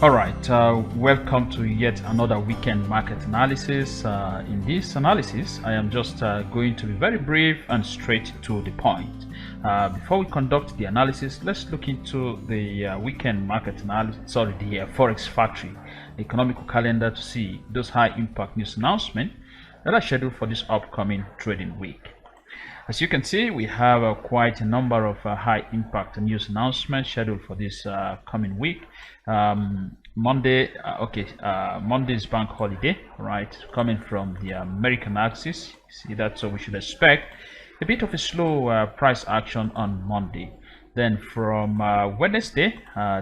All right, welcome to yet another weekend market analysis. In this analysis, I am just going to be very brief and straight to the point. Before we conduct the analysis, let's look into the weekend market analysis, the Forex factory economical calendar to see those high impact news announcements that are scheduled for this upcoming trading week. As you can see, we have quite a number of high impact news announcements scheduled for this coming week. Monday is bank holiday, right? Coming from the American axis, see that, so we should expect a bit of a slow price action on Monday. Then from Wednesday,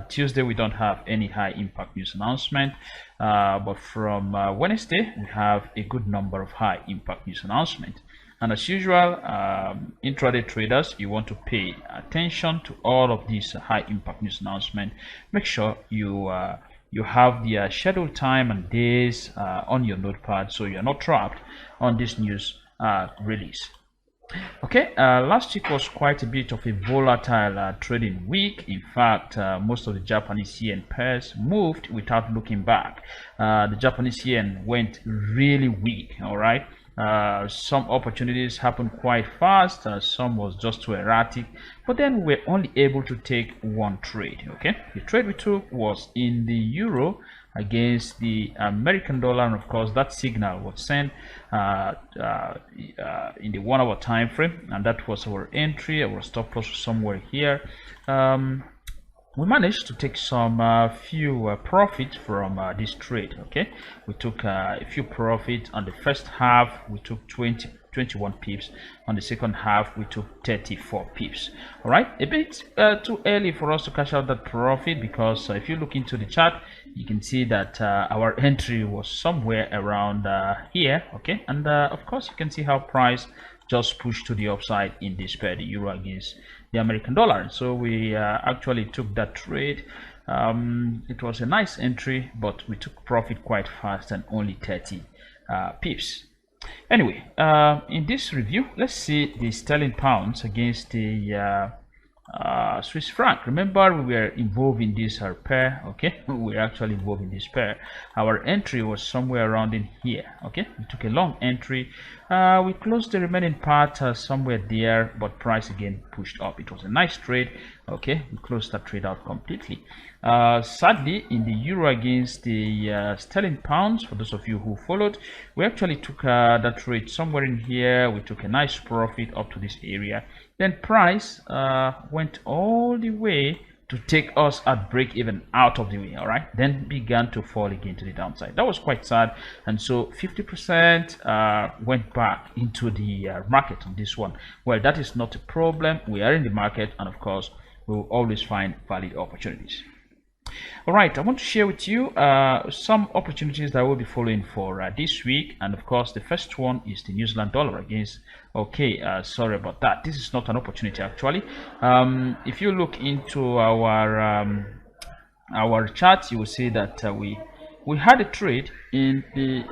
Tuesday we don't have any high impact news announcement, but from Wednesday we have a good number of high impact news announcements. And as usual, intraday traders, you want to pay attention to all of these high impact news announcements. Make sure you have the scheduled time and days on your notepad, so you're not trapped on this news release. Okay, last week was quite a bit of a volatile trading week. In fact, most of the Japanese yen pairs moved without looking back. The Japanese yen went really weak. All right. Some opportunities happened quite fast, some was just too erratic, but then we're only able to take one trade. Okay, the trade we took was in the euro against the American dollar, and of course that signal was sent in the 1 hour time frame, and that was our entry. Our stop loss was somewhere here. We managed to take some few profit from this trade. Okay, we took a few profit on the first half. We took 21 pips. On the second half we took 34 pips. All right, a bit too early for us to cash out that profit, because if you look into the chart, you can see that our entry was somewhere around here. Okay, and of course you can see how price just pushed to the upside in this pair, the euro against the American dollar. So we actually took that trade. It was a nice entry, but we took profit quite fast and only 30 pips. Anyway, in this review, let's see the sterling pounds against the Swiss franc. Remember, we were involved in this pair. Okay, we were actually involved in this pair. Our entry was somewhere around in here. Okay, we took a long entry. We closed the remaining part somewhere there, but price again pushed up. It was a nice trade. Okay, we closed that trade out completely. Sadly, in the euro against the sterling pounds, for those of you who followed, we actually took that trade somewhere in here. We took a nice profit up to this area. Then price went all the way to take us at break even out of the way. All right, then began to fall again to the downside. That was quite sad, and so 50% went back into the market on this one. Well, that is not a problem. We are in the market, and of course we will always find valid opportunities. All right, I want to share with you some opportunities that I will be following for this week, and of course the first one is the New Zealand dollar against. Okay, sorry about that, this is not an opportunity actually. If you look into our chart, you will see that we had a trade in the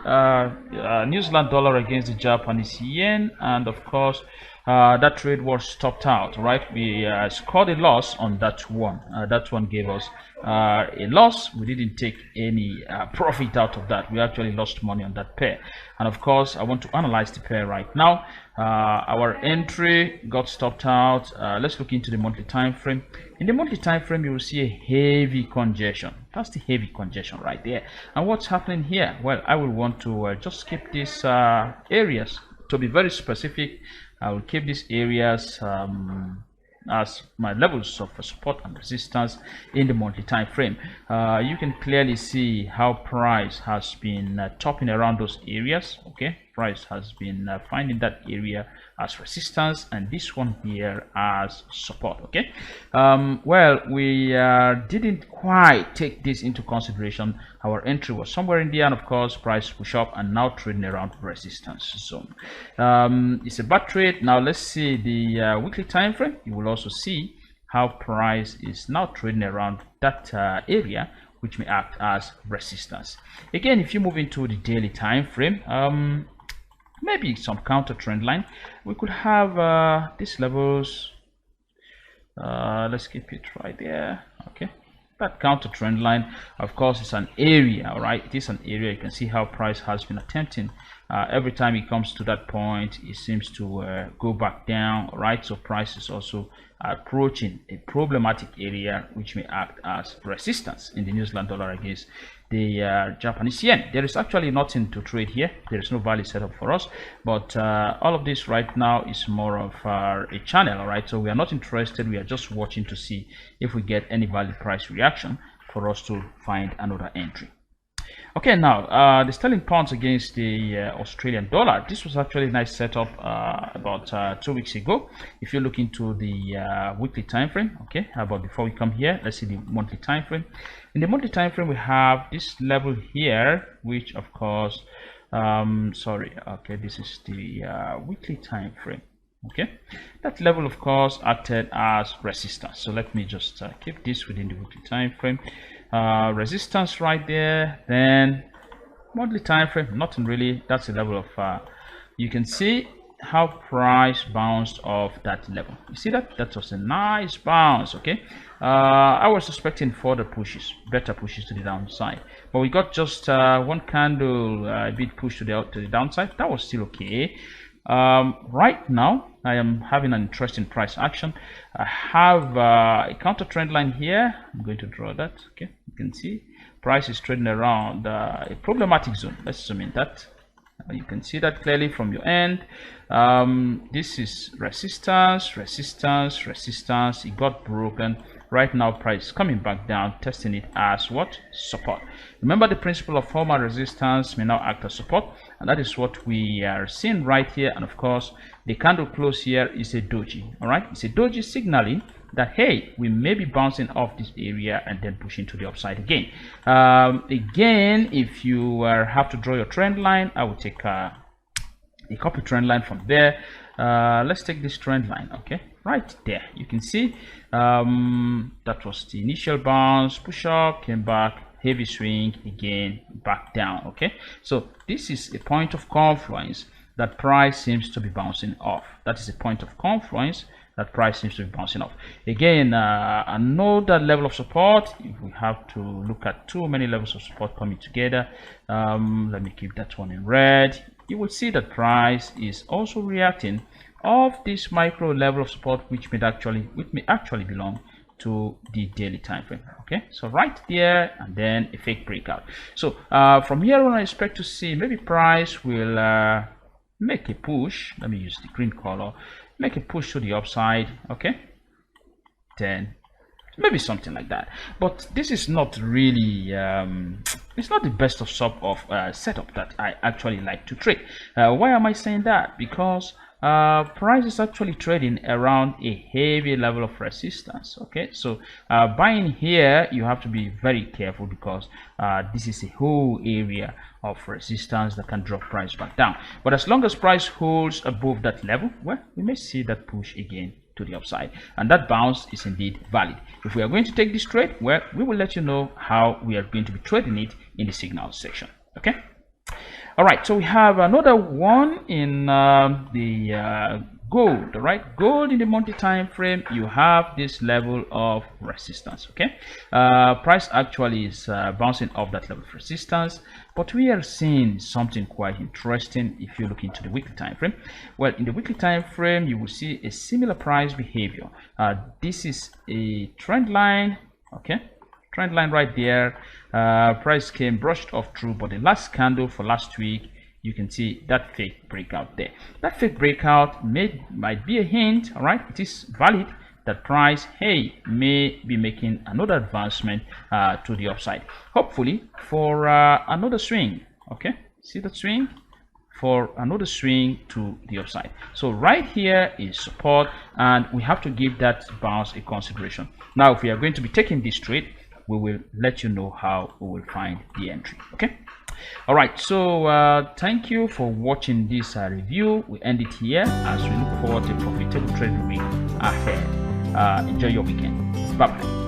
New Zealand dollar against the Japanese yen, and of course that trade was stopped out. Right, we scored a loss on that one. That one gave us a loss. We didn't take any profit out of that. We actually lost money on that pair, and of course I want to analyze the pair right now. Our entry got stopped out. Let's look into the monthly time frame. In the monthly time frame, you will see a heavy congestion. That's the heavy congestion right there. And what's happening here? Well, I will want to just skip these areas. To be very specific, I will keep these areas as my levels of support and resistance in the monthly time frame. You can clearly see how price has been topping around those areas. Okay, price has been finding that area as resistance and this one here as support. Okay, well, we didn't quite take this into consideration. Our entry was somewhere in there, and of course price push up and now trading around resistance zone. It's a bad trade. Now let's see the weekly time frame. You will also see how price is now trading around that area, which may act as resistance. Again, if you move into the daily time frame, maybe some counter trend line, we could have these levels Let's keep it right there. Okay, that counter trend line, of course, is an area. All right, it is an area. You can see how price has been attempting every time it comes to that point, it seems to go back down. All right, so price is also approaching a problematic area which may act as resistance in the New Zealand dollar against the Japanese yen. There is actually nothing to trade here. There is no value set up for us, but all of this right now is more of a channel. All right, so we are not interested. We are just watching to see if we get any value price reaction for us to find another entry. Okay, now the sterling pounds against the Australian dollar. This was actually a nice setup about 2 weeks ago. If you look into the weekly time frame, okay, but before we come here, let's see the monthly time frame. In the monthly time frame, we have this level here, which of course, okay, this is the weekly time frame. Okay, that level of course acted as resistance. So let me just keep this within the weekly time frame. Resistance right there. Then monthly time frame, nothing really. That's the level of you can see how price bounced off that level. You see that was a nice bounce. Okay, I was expecting further pushes, better pushes to the downside, but we got just one candle a bit push to the downside. That was still okay. Right now I am having an interesting price action. I have a counter trend line here. I'm going to draw that. Okay, you can see price is trading around a problematic zone. Let's zoom in that. You can see that clearly from your end. This is resistance, resistance, resistance. It got broken. Right now price is coming back down, testing it as what? Support. Remember, the principle of formal resistance may now act as support, and that is what we are seeing right here. And of course, the candle close here is a doji. All right, it's a doji signaling that, hey, we may be bouncing off this area and then pushing to the upside again. Again, if you have to draw your trend line, I will take a copy trend line from there. Let's take this trend line. Okay, right there, you can see that was the initial bounce, push up, came back, heavy swing, again back down. Okay, so this is a point of confluence that price seems to be bouncing off. That is a point of confluence that price seems to be bouncing off. Again, another level of support. If we have to look at too many levels of support coming together, let me keep that one in red. You will see that price is also reacting off this micro level of support, which may actually belong to the daily time frame. Okay, so right there, and then a fake breakout. So from here on, I expect to see maybe price will make a push. Let me use the green color. Make a push to the upside. Okay, then maybe something like that. But this is not really it's not the best of setup that I actually like to trade. Why am I saying that? Because price is actually trading around a heavy level of resistance. Okay, so buying here, you have to be very careful, because this is a whole area of resistance that can drop price back down. But as long as price holds above that level, well, we may see that push again to the upside, and that bounce is indeed valid. If we are going to take this trade, well, we will let you know how we are going to be trading it in the signals section. Okay, all right, so we have another one in the gold. All right, gold in the monthly time frame, you have this level of resistance. Okay, price actually is bouncing off that level of resistance, but we are seeing something quite interesting if you look into the weekly time frame. Well, in the weekly time frame, you will see a similar price behavior. This is a trend line. Okay, trend line right there. Price came brushed off through, but the last candle for last week, you can see that fake breakout there. That fake breakout might be a hint. All right, it is valid that price, hey, may be making another advancement to the upside, hopefully for another swing. Okay, see that swing? For another swing to the upside. So right here is support, and we have to give that bounce a consideration. Now, if we are going to be taking this trade, we will let you know how we will find the entry. Okay, all right, so thank you for watching this review. We end it here as we look forward to a profitable trading week ahead. Enjoy your weekend. Bye bye.